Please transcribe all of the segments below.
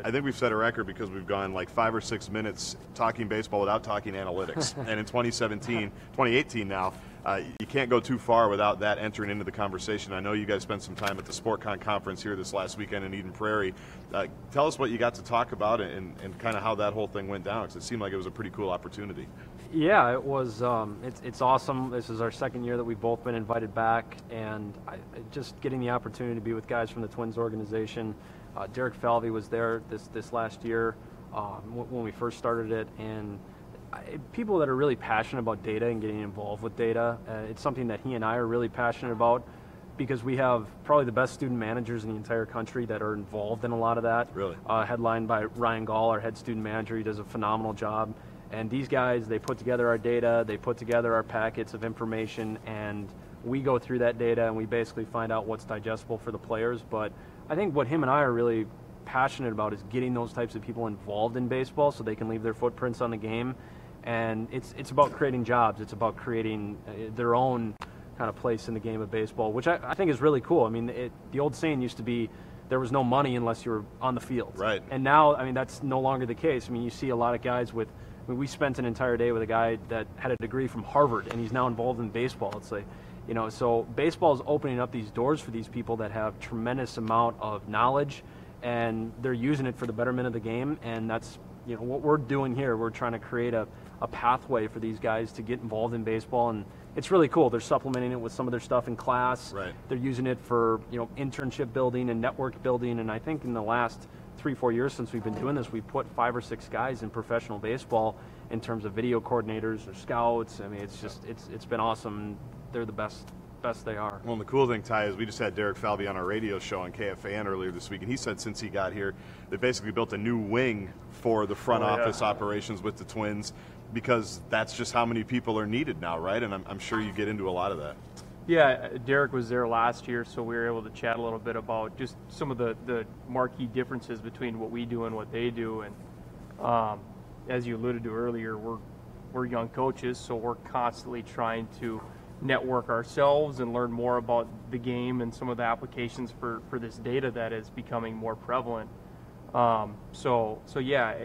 I think we've set a record because we've gone like 5 or 6 minutes talking baseball without talking analytics. And in 2018 now, you can't go too far without that entering into the conversation. I know you guys spent some time at the SportCon conference here this last weekend in Eden Prairie. Tell us what you got to talk about and kind of how that whole thing went down, because it seemed like it was a pretty cool opportunity. Yeah, it was. It's awesome. This is our second year that we've both been invited back, and just getting the opportunity to be with guys from the Twins organization. Derek Falvey was there this last year when we first started it, and people that are really passionate about data and getting involved with data. It's something that he and I are really passionate about, because we have probably the best student managers in the entire country that are involved in a lot of that. Really? Headlined by Ryan Gall, our head student manager. He does a phenomenal job. And these guys, they put together our data, they put together our packets of information, and we go through that data and we basically find out what's digestible for the players. But I think what him and I are really passionate about is getting those types of people involved in baseball so they can leave their footprints on the game. And it's about creating jobs. It's about creating their own kind of place in the game of baseball, which I think is really cool. I mean, the old saying used to be, there was no money unless you were on the field. Right. And now, I mean, that's no longer the case. I mean, you see a lot of guys with, I mean, we spent an entire day with a guy that had a degree from Harvard, and he's now involved in baseball. It's like, you know, so baseball is opening up these doors for these people that have tremendous amount of knowledge, and they're using it for the betterment of the game. And that's, you know, what we're doing here. We're trying to create a pathway for these guys to get involved in baseball, and it's really cool. They're supplementing it with some of their stuff in class. Right. They're using it for, you know, internship building and network building, and I think in the last 3-4 years since we've been doing this, we've put 5 or 6 guys in professional baseball in terms of video coordinators or scouts. I mean, it's just it's been awesome. They're the best they are. Well, and the cool thing, Ty, is we just had Derek Falvey on our radio show on KFAN earlier this week, and he said since he got here, they basically built a new wing for the front office operations with the Twins, because that's just how many people are needed now, right? And I'm sure you get into a lot of that. Yeah, Derek was there last year, so we were able to chat a little bit about just some of the marquee differences between what we do and what they do. And as you alluded to earlier, we're young coaches, so we're constantly trying to network ourselves and learn more about the game and some of the applications for this data that is becoming more prevalent. So yeah,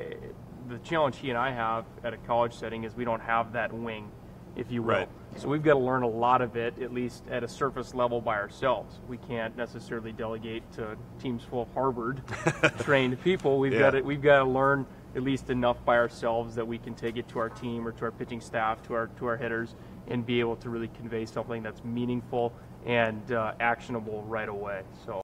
the challenge he and I have at a college setting is we don't have that wing, if you will. Right. So we've got to learn a lot of it, at least at a surface level, by ourselves. We can't necessarily delegate to teams full of Harvard-trained people. We've got to learn at least enough by ourselves that we can take it to our team or to our pitching staff, to our hitters, and be able to really convey something that's meaningful and actionable right away. So.